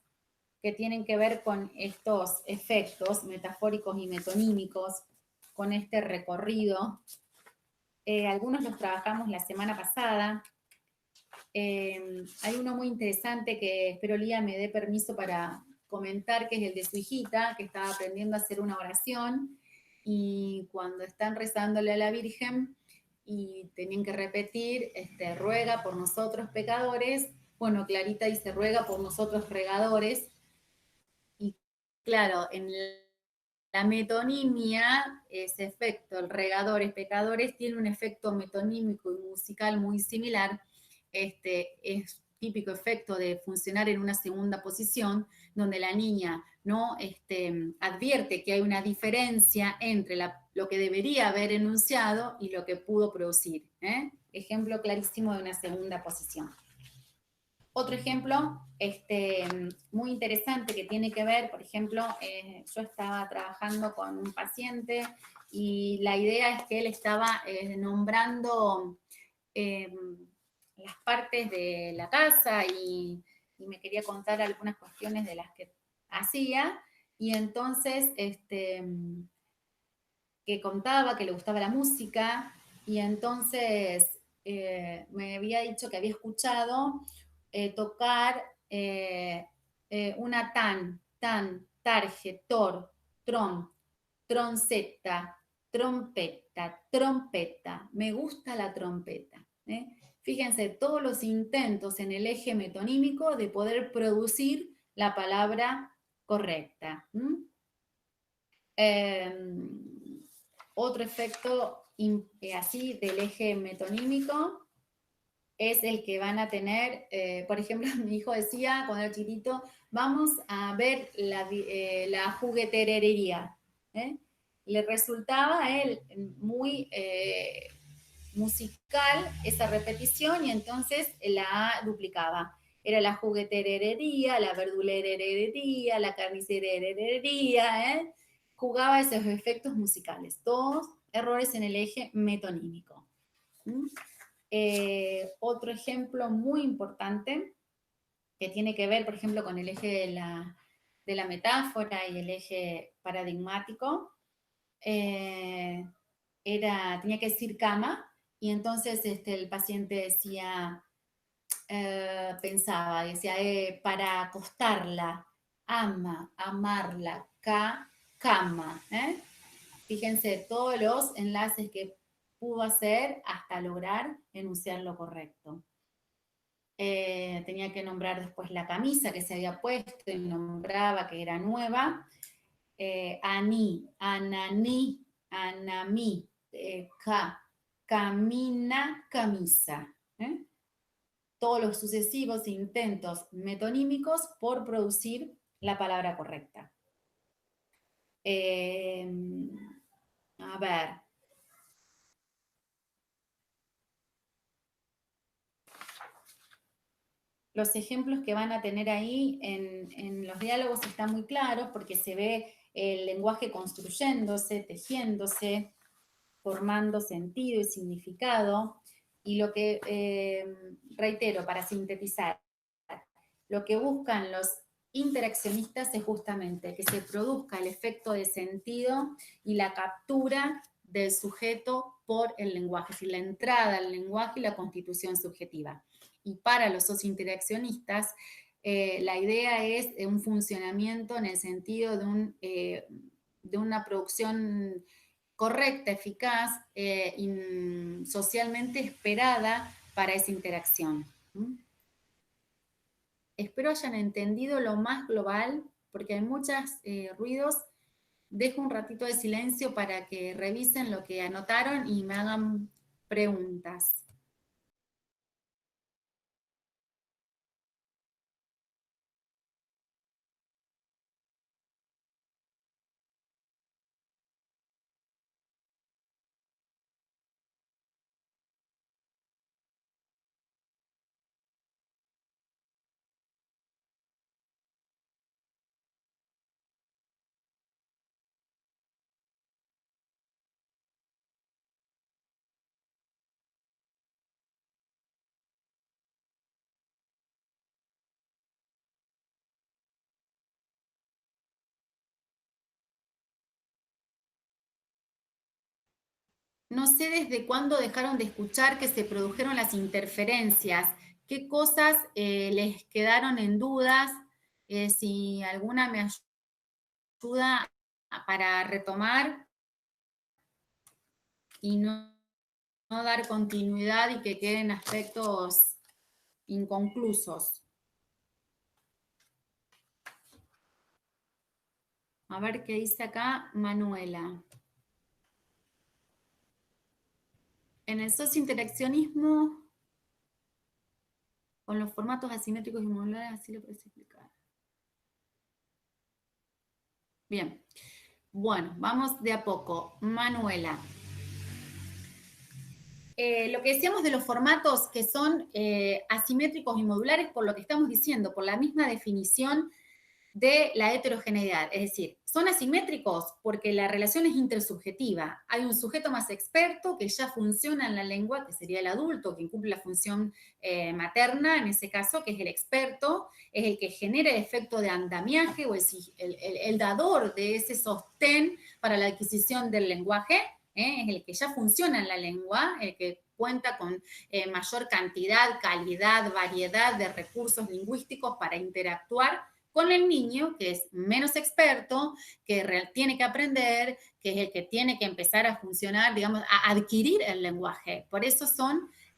que tienen que ver con estos efectos metafóricos y metonímicos, con este recorrido. Algunos los trabajamos la semana pasada. Hay uno muy interesante que espero Lía me dé permiso para comentar, que es el de su hijita, que estaba aprendiendo a hacer una oración, y cuando están rezándole a la Virgen y tenían que repetir, ruega por nosotros pecadores, bueno, Clarita dice ruega por nosotros regadores, y claro, en la metonimia, ese efecto, el regadores, pecadores, tiene un efecto metonímico y musical muy similar. Es típico efecto de funcionar en una segunda posición, donde la niña no advierte que hay una diferencia entre lo que debería haber enunciado y lo que pudo producir. Ejemplo clarísimo de una segunda posición. Otro ejemplo muy interesante que tiene que ver, por ejemplo, yo estaba trabajando con un paciente y la idea es que él estaba nombrando las partes de la casa y me quería contar algunas cuestiones de las que hacía, y entonces que contaba que le gustaba la música, y entonces me había dicho que había escuchado tocar una tarje, tronceta, trompeta. Me gusta la trompeta. Fíjense, todos los intentos en el eje metonímico de poder producir la palabra correcta. Otro efecto así del eje metonímico es el que van a tener, por ejemplo, mi hijo decía cuando era chiquito, vamos a ver la jugueterería. Le resultaba a él muy musical esa repetición, y entonces la duplicaba. Era la jugueterería, la verdulerería, la carnicerería, jugaba esos efectos musicales, todos errores en el eje metonímico. Otro ejemplo muy importante que tiene que ver, por ejemplo, con el eje de la metáfora y el eje paradigmático, tenía que decir cama, y entonces el paciente decía, pensaba, decía, para acostarla, amarla, cama. Fíjense todos los enlaces que pudo hacer hasta lograr enunciar lo correcto. Tenía que nombrar después la camisa que se había puesto y nombraba que era nueva. Aní, ananí, anamí, camina, camisa. Todos los sucesivos intentos metonímicos por producir la palabra correcta. A ver. Los ejemplos que van a tener ahí en los diálogos están muy claros porque se ve el lenguaje construyéndose, tejiéndose, formando sentido y significado. Y lo que, reitero, para sintetizar, lo que buscan los interaccionistas es justamente que se produzca el efecto de sentido y la captura del sujeto por el lenguaje, es decir, la entrada al lenguaje y la constitución subjetiva. Y para los socio-interaccionistas, la idea es un funcionamiento en el sentido de una producción correcta, eficaz y socialmente esperada para esa interacción. Espero hayan entendido lo más global, porque hay muchos ruidos. Dejo un ratito de silencio para que revisen lo que anotaron y me hagan preguntas. No sé desde cuándo dejaron de escuchar que se produjeron las interferencias, qué cosas les quedaron en dudas, si alguna me ayuda para retomar y no dar continuidad y que queden aspectos inconclusos. A ver qué dice acá Manuela. En el socio-interaccionismo, con los formatos asimétricos y modulares, así lo puedes explicar. Bien. Bueno, vamos de a poco. Manuela. Lo que decíamos de los formatos que son asimétricos y modulares, por lo que estamos diciendo, por la misma definición de la heterogeneidad. Es decir, son asimétricos porque la relación es intersubjetiva. Hay un sujeto más experto que ya funciona en la lengua, que sería el adulto, que cumple la función materna, en ese caso, que es el experto, es el que genera el efecto de andamiaje o el dador de ese sostén para la adquisición del lenguaje. Es el que ya funciona en la lengua, el que cuenta con mayor cantidad, calidad, variedad de recursos lingüísticos para interactuar con el niño, que es menos experto, que tiene que aprender, que es el que tiene que empezar a funcionar, digamos, a adquirir el lenguaje. Por eso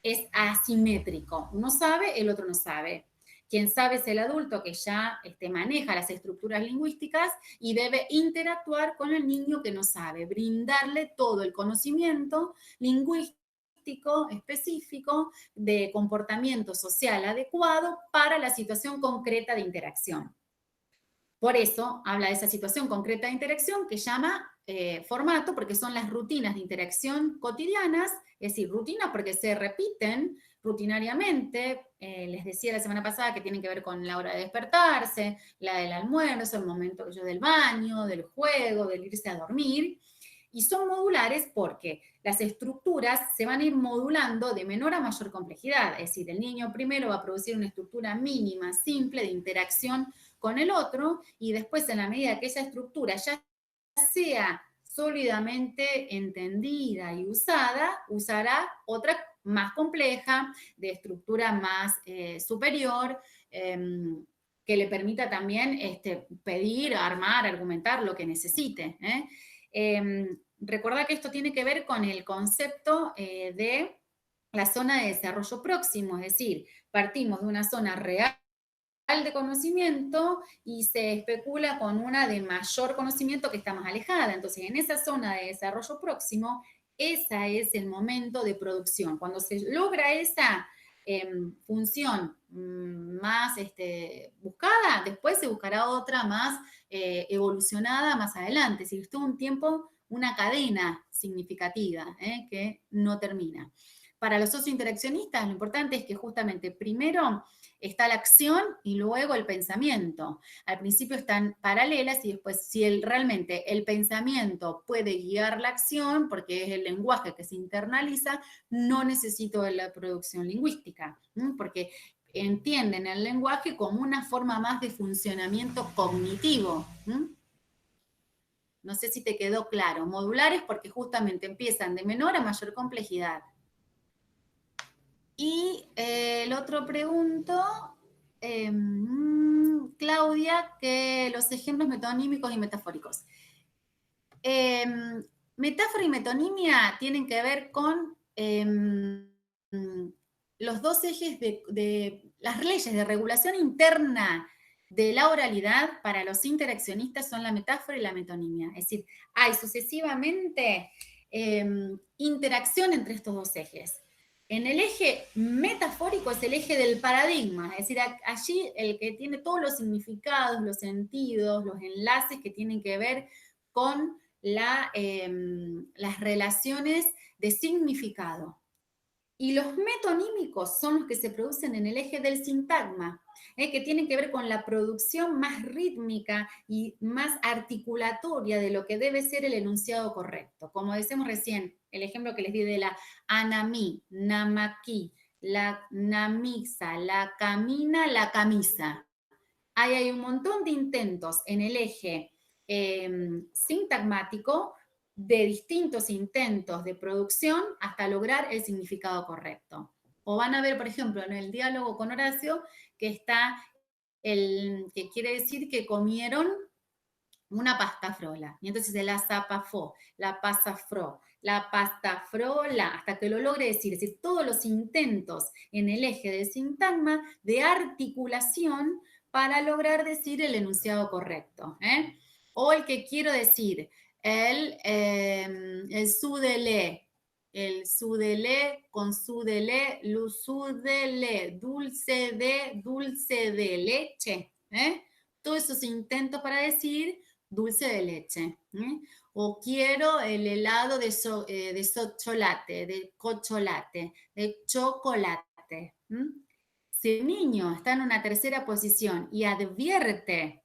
es asimétrico. Uno sabe, el otro no sabe. Quien sabe es el adulto que ya maneja las estructuras lingüísticas y debe interactuar con el niño que no sabe, brindarle todo el conocimiento lingüístico específico de comportamiento social adecuado para la situación concreta de interacción. Por eso habla de esa situación concreta de interacción que llama formato, porque son las rutinas de interacción cotidianas, es decir, rutinas porque se repiten rutinariamente. Les decía la semana pasada que tienen que ver con la hora de despertarse, la del almuerzo, el momento del baño, del juego, del irse a dormir. Y son modulares porque las estructuras se van a ir modulando de menor a mayor complejidad. Es decir, el niño primero va a producir una estructura mínima, simple de interacción con el otro, y después en la medida que esa estructura ya sea sólidamente entendida y usada, usará otra más compleja, de estructura más superior, que le permita también pedir, armar, argumentar lo que necesite. Recordá que esto tiene que ver con el concepto de la zona de desarrollo próximo, es decir, partimos de una zona real de conocimiento y se especula con una de mayor conocimiento que está más alejada. Entonces, en esa zona de desarrollo próximo, ese es el momento de producción. Cuando se logra esa función más buscada, después se buscará otra más evolucionada más adelante. Si estuvo un tiempo una cadena significativa que no termina. Para los sociointeraccionistas lo importante es que justamente primero está la acción y luego el pensamiento. Al principio están paralelas y después si realmente el pensamiento puede guiar la acción, porque es el lenguaje que se internaliza, no necesito de la producción lingüística, porque entienden el lenguaje como una forma más de funcionamiento cognitivo. No sé si te quedó claro. Modulares porque justamente empiezan de menor a mayor complejidad. Y el otro pregunto, Claudia, que los ejemplos metonímicos y metafóricos. Metáfora y metonimia tienen que ver con los dos ejes de las leyes de regulación interna de la oralidad para los interaccionistas son la metáfora y la metonimia. Es decir, hay sucesivamente interacción entre estos dos ejes. En el eje metafórico es el eje del paradigma, es decir, allí el que tiene todos los significados, los sentidos, los enlaces que tienen que ver con las relaciones de significado. Y los metonímicos son los que se producen en el eje del sintagma, que tienen que ver con la producción más rítmica y más articulatoria de lo que debe ser el enunciado correcto. Como decíamos recién, el ejemplo que les di de la anamí, namaki, la namisa, la camina, la camisa. Ahí hay un montón de intentos en el eje sintagmático de distintos intentos de producción hasta lograr el significado correcto. O van a ver, por ejemplo, en el diálogo con Horacio, que está que quiere decir que comieron una pasta frola. Y entonces la zapafó, la pasafró, la pasta frola, hasta que lo logre decir. Es decir, todos los intentos en el eje del sintagma de articulación para lograr decir el enunciado correcto. O el que quiero decir, el sudelé, el sudelé con sudelé, lusudele, dulce de leche. Todos esos intentos para decir dulce de leche. O quiero el helado de socholate, de cocholate, de chocolate. Si el niño está en una tercera posición y advierte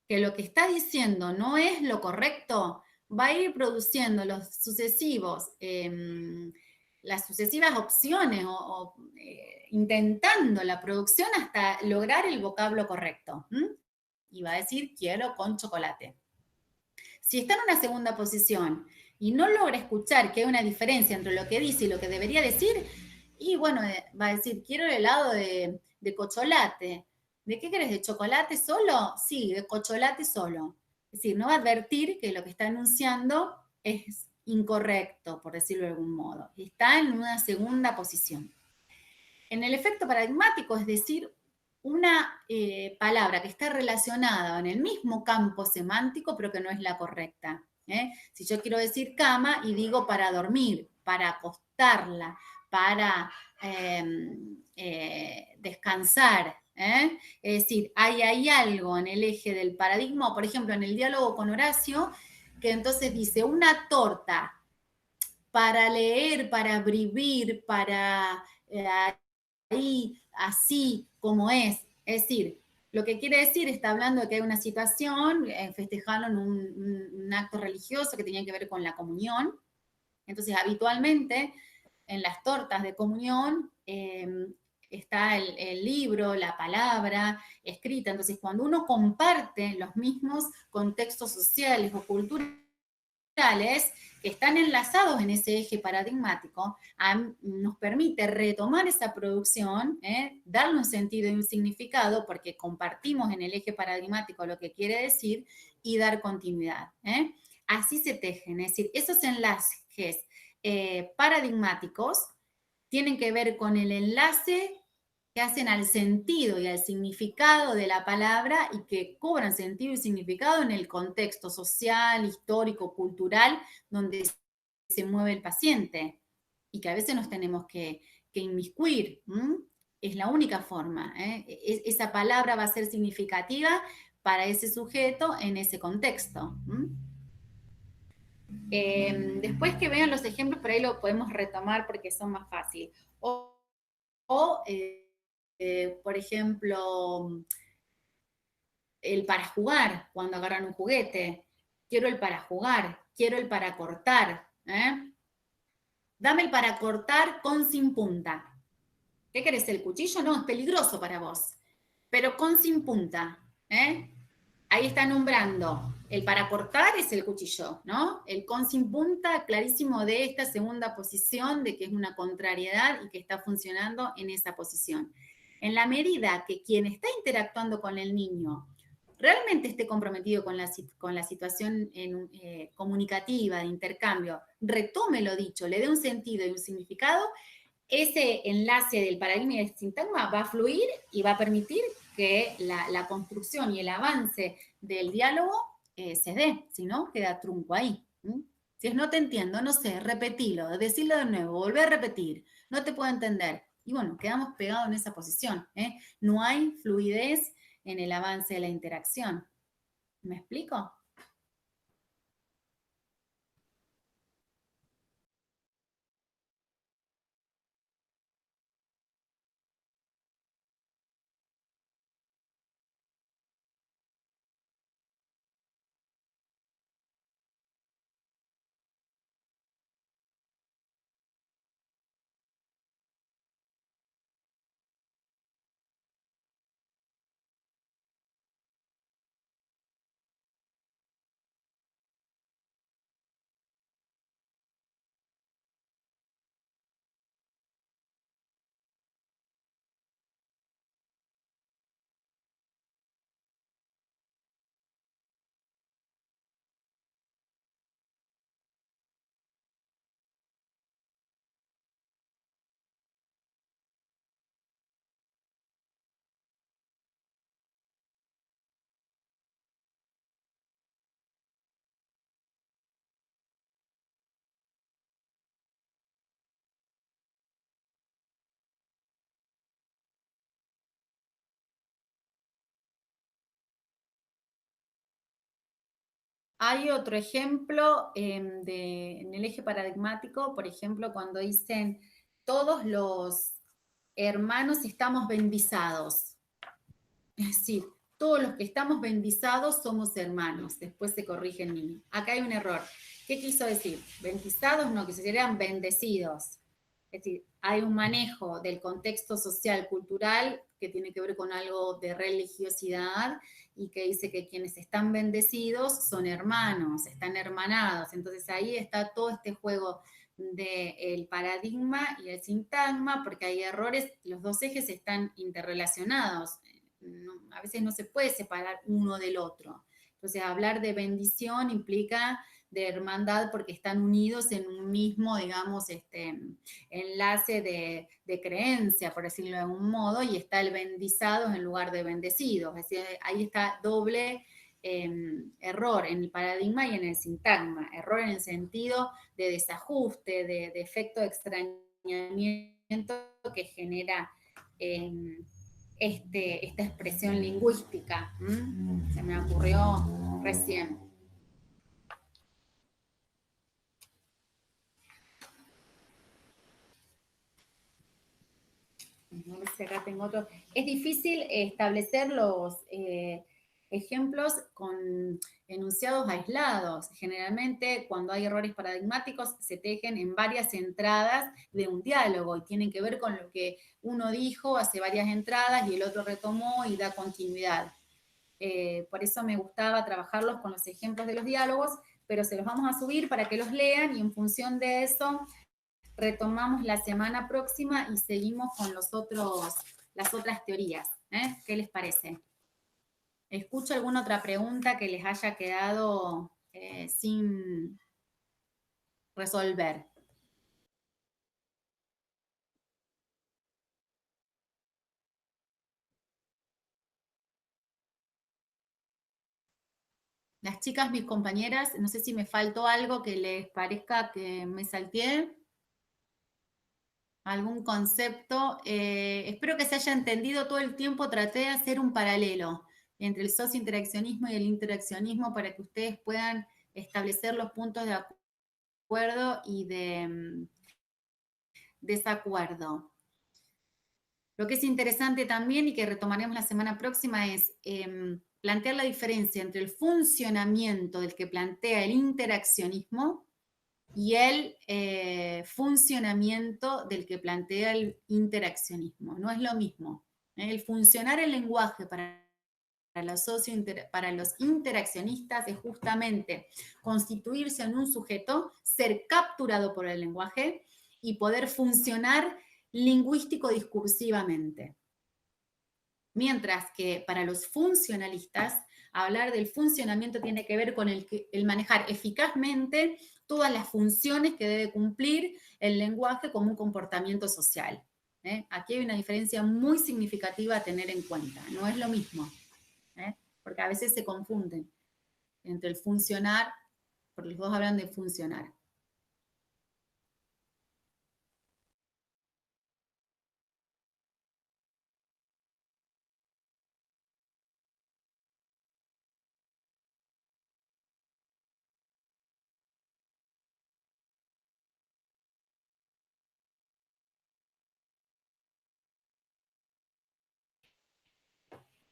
que lo que está diciendo no es lo correcto, va a ir produciendo las sucesivas opciones o intentando la producción hasta lograr el vocablo correcto. Y va a decir, quiero con chocolate. Si está en una segunda posición y no logra escuchar que hay una diferencia entre lo que dice y lo que debería decir, y bueno, va a decir, quiero el helado de cocholate. ¿De qué querés? ¿De chocolate solo? Sí, de cocholate solo. Es decir, no va a advertir que lo que está anunciando es incorrecto, por decirlo de algún modo. Está en una segunda posición. En el efecto paradigmático, es decir, una palabra que está relacionada en el mismo campo semántico, pero que no es la correcta. Si yo quiero decir cama y digo para dormir, para acostarla, para descansar. Es decir, hay algo en el eje del paradigma, por ejemplo, en el diálogo con Horacio, que entonces dice una torta para leer, para vivir, para ahí, así como es. Es decir, lo que quiere decir, está hablando de que hay una situación, festejaron un acto religioso que tenía que ver con la comunión. Entonces, habitualmente, en las tortas de comunión está el libro, la palabra escrita. Entonces, cuando uno comparte los mismos contextos sociales o culturales, que están enlazados en ese eje paradigmático, nos permite retomar esa producción, darle un sentido y un significado, porque compartimos en el eje paradigmático lo que quiere decir, y dar continuidad. Así se tejen, es decir, esos enlaces paradigmáticos tienen que ver con el enlace que hacen al sentido y al significado de la palabra y que cobran sentido y significado en el contexto social, histórico, cultural, donde se mueve el paciente y que a veces nos tenemos que inmiscuir. Es la única forma. Esa palabra va a ser significativa para ese sujeto en ese contexto. Después que vean los ejemplos, por ahí lo podemos retomar porque son más fáciles. Por ejemplo, el para jugar, cuando agarran un juguete. Quiero el para jugar, quiero el para cortar. Dame el para cortar con sin punta. ¿Qué querés? ¿El cuchillo? No, es peligroso para vos. Pero con sin punta. Ahí está nombrando. El para cortar es el cuchillo, ¿no? El con sin punta, clarísimo de esta segunda posición, de que es una contrariedad y que está funcionando en esa posición. En la medida que quien está interactuando con el niño realmente esté comprometido con la situación comunicativa, de intercambio, retome lo dicho, le dé un sentido y un significado, ese enlace del paradigma y del sintagma va a fluir y va a permitir que la construcción y el avance del diálogo se dé, si no, queda trunco ahí. Si es no te entiendo, no sé, repetilo, decirlo de nuevo, volver a repetir, no te puedo entender. Y bueno, quedamos pegados en esa posición. No hay fluidez en el avance de la interacción. ¿Me explico? Hay otro ejemplo en el eje paradigmático, por ejemplo, cuando dicen todos los hermanos estamos bendizados. Es decir, todos los que estamos bendizados somos hermanos. Después se corrige el niño. Acá hay un error. ¿Qué quiso decir? Bendizados no, que serían bendecidos. Es decir, hay un manejo del contexto social, cultural, que tiene que ver con algo de religiosidad y que dice que quienes están bendecidos son hermanos, están hermanados. Entonces ahí está todo este juego del paradigma y el sintagma, porque hay errores, los dos ejes están interrelacionados. A veces no se puede separar uno del otro. Entonces hablar de bendición implica de hermandad porque están unidos en un mismo, digamos, enlace de creencia, por decirlo de algún modo, y está el bendizado en lugar de bendecido. Es decir, ahí está doble error en el paradigma y en el sintagma. Error en el sentido de desajuste, de efecto de extrañamiento que genera esta expresión lingüística. Se me ocurrió recién. No sé si acá tengo otro. Es difícil establecer los ejemplos con enunciados aislados. Generalmente, cuando hay errores paradigmáticos, se tejen en varias entradas de un diálogo y tienen que ver con lo que uno dijo hace varias entradas y el otro retomó y da continuidad. Por eso me gustaba trabajarlos con los ejemplos de los diálogos, pero se los vamos a subir para que los lean y en función de eso retomamos la semana próxima y seguimos con las otras teorías. ¿Qué les parece? ¿Escucho alguna otra pregunta que les haya quedado sin resolver? Las chicas, mis compañeras, no sé si me faltó algo que les parezca que me salteé. Algún concepto. Espero que se haya entendido todo el tiempo. Traté de hacer un paralelo entre el socio-interaccionismo y el interaccionismo para que ustedes puedan establecer los puntos de acuerdo acuerdo y de desacuerdo. Lo que es interesante también y que retomaremos la semana próxima es plantear la diferencia entre el funcionamiento del que plantea el interaccionismo y el funcionamiento del que plantea el interaccionismo. No es lo mismo. El funcionar el lenguaje para los interaccionistas es justamente constituirse en un sujeto, ser capturado por el lenguaje y poder funcionar lingüístico-discursivamente. Mientras que para los funcionalistas, hablar del funcionamiento tiene que ver con el manejar eficazmente todas las funciones que debe cumplir el lenguaje como un comportamiento social. Aquí hay una diferencia muy significativa a tener en cuenta. No es lo mismo, porque a veces se confunden entre el funcionar, porque los dos hablan de funcionar.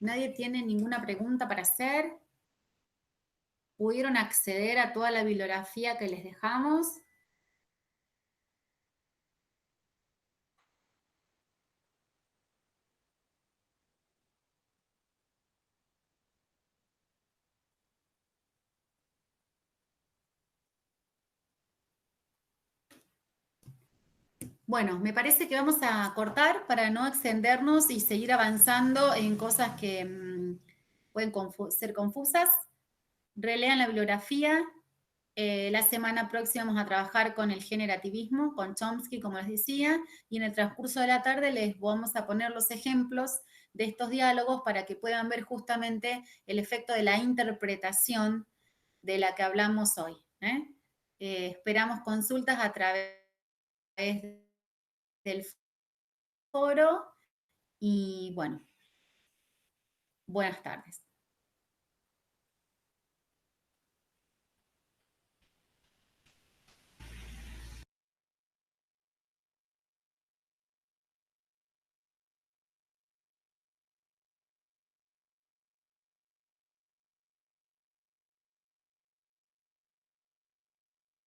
¿Nadie tiene ninguna pregunta para hacer? ¿Pudieron acceder a toda la bibliografía que les dejamos? Bueno, me parece que vamos a cortar para no extendernos y seguir avanzando en cosas que pueden ser confusas. Relean la bibliografía. La semana próxima vamos a trabajar con el generativismo, con Chomsky, como les decía, y en el transcurso de la tarde les vamos a poner los ejemplos de estos diálogos para que puedan ver justamente el efecto de la interpretación de la que hablamos hoy. Esperamos consultas a través del foro y bueno, buenas tardes.